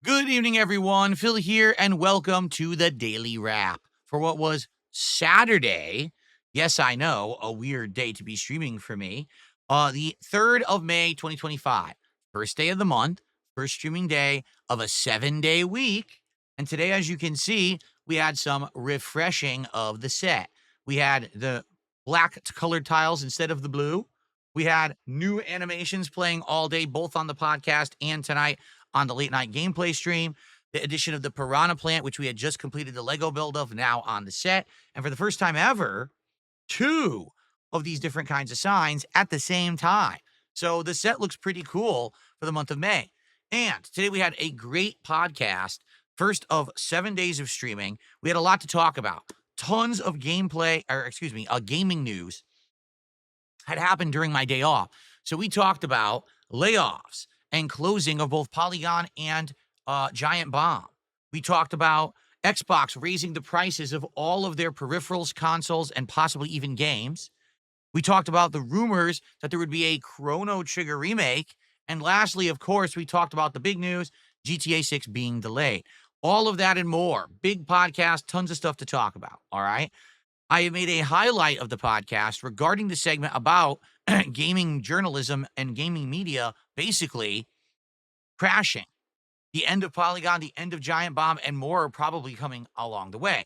Good evening, everyone. Phil here, and welcome to the Daily Wrap for what was Saturday. Yes, I know, a weird day to be streaming for me. The 3rd of May, 2025. First day of the month, first streaming day of a 7-day week. And today, as you can see, we had some refreshing of the set. We had the black colored tiles instead of the blue. We had new animations playing all day, both on the podcast and tonight on the late night gameplay stream. The addition of the piranha plant, which we had just completed the Lego build of, now on the set. And for the first time ever, two of these different kinds of signs at the same time. So the set looks pretty cool for the month of May. And today we had a great podcast, first of 7 days of streaming. We had a lot to talk about. Tons of gameplay, or excuse me, gaming news had happened during my day off. So we talked about layoffs and closing of both Polygon and Giant Bomb. We talked about Xbox raising the prices of all of their peripherals, consoles, and possibly even games. We talked about the rumors that there would be a Chrono Trigger remake. And lastly, of course, we talked about the big news, GTA 6 being delayed. All of that and more. Big podcast, tons of stuff to talk about. All right. I have made a highlight of the podcast regarding the segment about gaming journalism and gaming media basically crashing. The end of Polygon, the end of Giant Bomb, and more are probably coming along the way.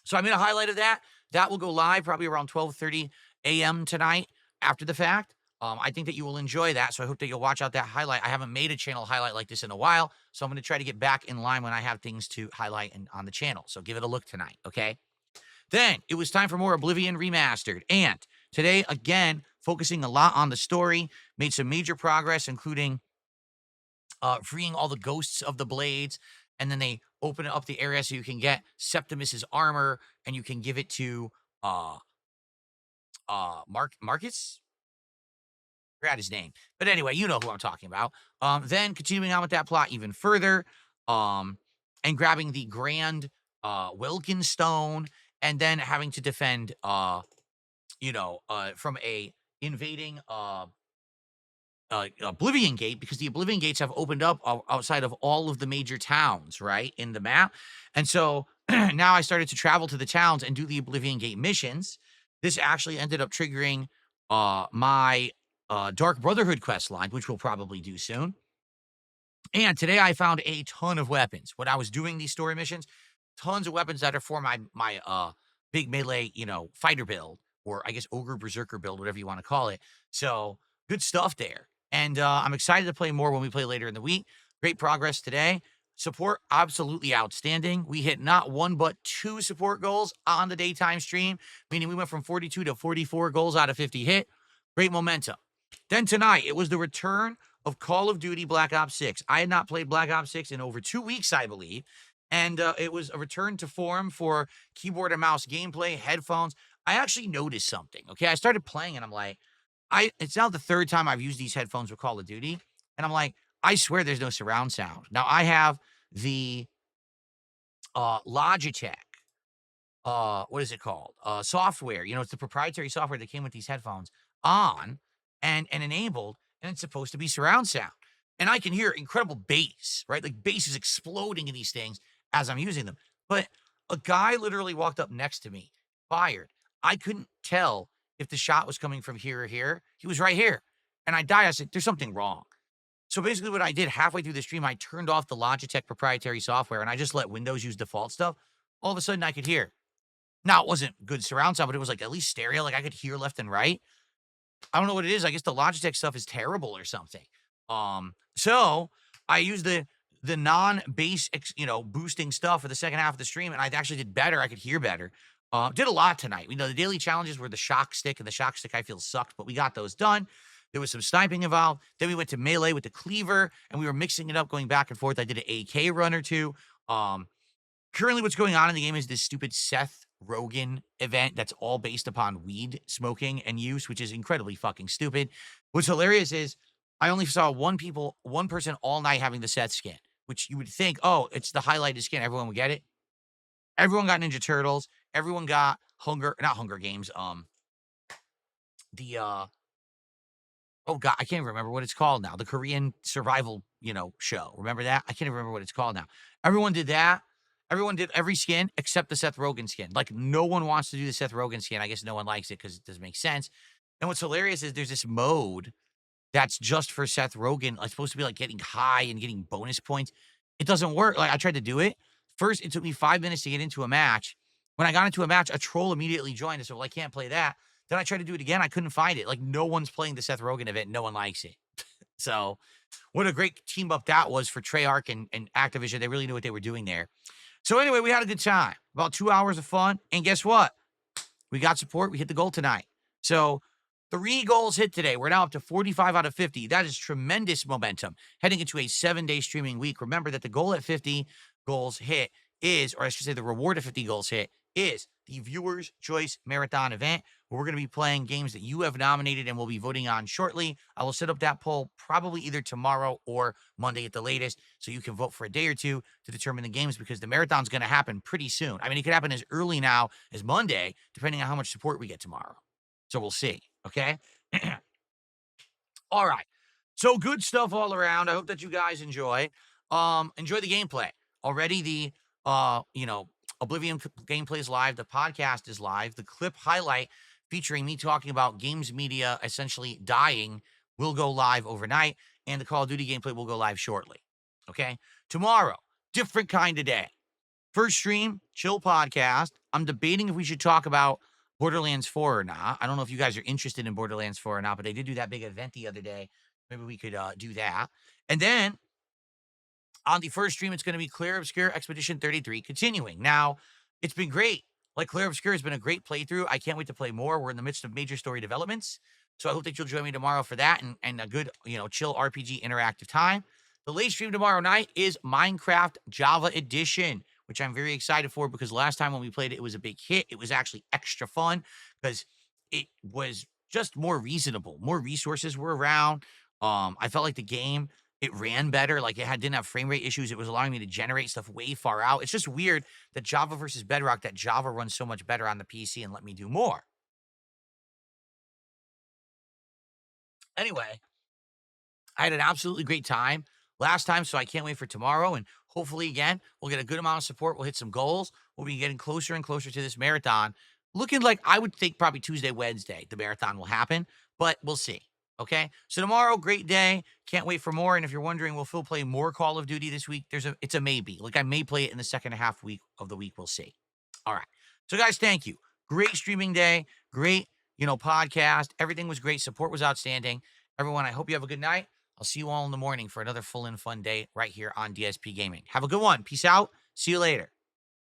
So I made a highlight of that. That will go live probably around 12:30 a.m. tonight after the fact. I think that you will enjoy that. So I hope that you'll watch out that highlight. I haven't made a channel highlight like this in a while. So I'm going to try to get back in line when I have things to highlight on the channel. So give it a look tonight. Okay. Then it was time for more Oblivion Remastered. And today, again, focusing a lot on the story, made some major progress, including freeing all the ghosts of the blades. And then they open up the area so you can get Septimus's armor and you can give it to uh Marcus. Forgot his name. But anyway, you know who I'm talking about. Then continuing on with that plot even further, and grabbing the grand Wilkin stone, and then having to defend from a invading Oblivion Gate, because the Oblivion Gates have opened up outside of all of the major towns, right, in the map. And so now I started to travel to the towns and do the Oblivion Gate missions. This actually ended up triggering my Dark Brotherhood quest line, which we'll probably do soon. And today I found a ton of weapons. When I was doing these story missions, tons of weapons that are for my big melee, fighter build, or I guess ogre berserker build, whatever you want to call it. So good stuff there. And I'm excited to play more when we play later in the week. Great progress today. Support absolutely outstanding. We hit not one but two support goals on the daytime stream, meaning we went from 42 to 44 goals out of 50 hit. Great momentum. Then tonight, it was the return of Call of Duty Black Ops 6. I had not played Black Ops 6 in over 2 weeks, I believe. And it was a return to form for keyboard and mouse gameplay, headphones. I actually noticed something. Okay. I started playing and I'm like, it's now the third time I've used these headphones with Call of Duty. And I'm like, I swear there's no surround sound. Now I have the Logitech, what is it called? Software. It's the proprietary software that came with these headphones on and enabled, and it's supposed to be surround sound. And I can hear incredible bass, right? Like bass is exploding in these things as I'm using them. But a guy literally walked up next to me, fired. I couldn't tell if the shot was coming from here or here. He was right here. And I died. I said, there's something wrong. So basically, what I did halfway through the stream, I turned off the Logitech proprietary software and I just let Windows use default stuff. All of a sudden, I could hear. Now, it wasn't good surround sound, but it was like at least stereo. Like I could hear left and right. I don't know what it is. I guess the Logitech stuff is terrible or something. So I used the non-bass, boosting stuff for the second half of the stream, and I actually did better. I could hear better. Did a lot tonight. The daily challenges were the shock stick, and the shock stick I feel sucked, but we got those done. There was some sniping involved. Then we went to melee with the cleaver, and we were mixing it up, going back and forth. I did an AK run or two. Currently, what's going on in the game is this stupid Seth Rogen event that's all based upon weed smoking and use, which is incredibly fucking stupid. What's hilarious is I only saw one person all night having the Seth skin, which you would think, oh, it's the highlighted skin. Everyone would get it. Everyone got Ninja Turtles. Everyone got not Hunger Games. The Oh God, I can't even remember what it's called now. The Korean survival, show. Remember that? I can't even remember what it's called now. Everyone did that. Everyone did every skin except the Seth Rogen skin. Like no one wants to do the Seth Rogen skin. I guess no one likes it because it doesn't make sense. And what's hilarious is there's this mode that's just for Seth Rogen. It's supposed to be like getting high and getting bonus points. It doesn't work. Like I tried to do it. First, it took me 5 minutes to get into a match. When I got into a match, a troll immediately joined. I said, well, I can't play that. Then I tried to do it again. I couldn't find it. Like no one's playing the Seth Rogen event. No one likes it. So what a great team up that was for Treyarch and Activision. They really knew what they were doing there. So anyway, we had a good time. About 2 hours of fun. And guess what? We got support. We hit the goal tonight. So 3 goals hit today. We're now up to 45 out of 50. That is tremendous momentum heading into a 7-day streaming week. Remember that the goal at 50 goals hit is, or I should say the reward of 50 goals hit is the Viewers' Choice Marathon event, where we're going to be playing games that you have nominated and we'll be voting on shortly. I will set up that poll probably either tomorrow or Monday at the latest, so you can vote for a day or two to determine the games, because the marathon's going to happen pretty soon. I mean, it could happen as early now as Monday, depending on how much support we get tomorrow. So we'll see, okay? All right. So good stuff all around. I hope that you guys enjoy. Enjoy the gameplay. Already the Oblivion gameplay is live. The podcast is live. The clip highlight featuring me talking about games media essentially dying will go live overnight, and the Call of Duty gameplay will go live shortly. Okay? Tomorrow, different kind of day. First stream, chill podcast. I'm debating if we should talk about Borderlands 4 or not. I don't know if you guys are interested in Borderlands 4 or not, but they did do that big event the other day. Maybe we could do that. And then on the first stream, it's going to be Clear Obscure Expedition 33 continuing. Now, it's been great. Like, Clear Obscure has been a great playthrough. I can't wait to play more. We're in the midst of major story developments. So I hope that you'll join me tomorrow for that and a good, chill RPG interactive time. The late stream tomorrow night is Minecraft Java Edition, which I'm very excited for, because last time when we played it, it was a big hit. It was actually extra fun because it was just more reasonable. More resources were around. I felt like the game, it ran better. Like didn't have frame rate issues. It was allowing me to generate stuff way far out. It's just weird that Java versus Bedrock, that Java runs so much better on the PC and let me do more. Anyway, I had an absolutely great time last time, so I can't wait for tomorrow. And hopefully, again, we'll get a good amount of support. We'll hit some goals. We'll be getting closer and closer to this marathon. Looking like, I would think probably Tuesday, Wednesday, the marathon will happen, but we'll see. Okay. So tomorrow, great day. Can't wait for more. And if you're wondering, will Phil play more Call of Duty this week? It's a maybe. Like, I may play it in the second half week of the week. We'll see. All right. So guys, thank you. Great streaming day. Great, podcast. Everything was great. Support was outstanding. Everyone, I hope you have a good night. I'll see you all in the morning for another full and fun day right here on DSP Gaming. Have a good one. Peace out. See you later.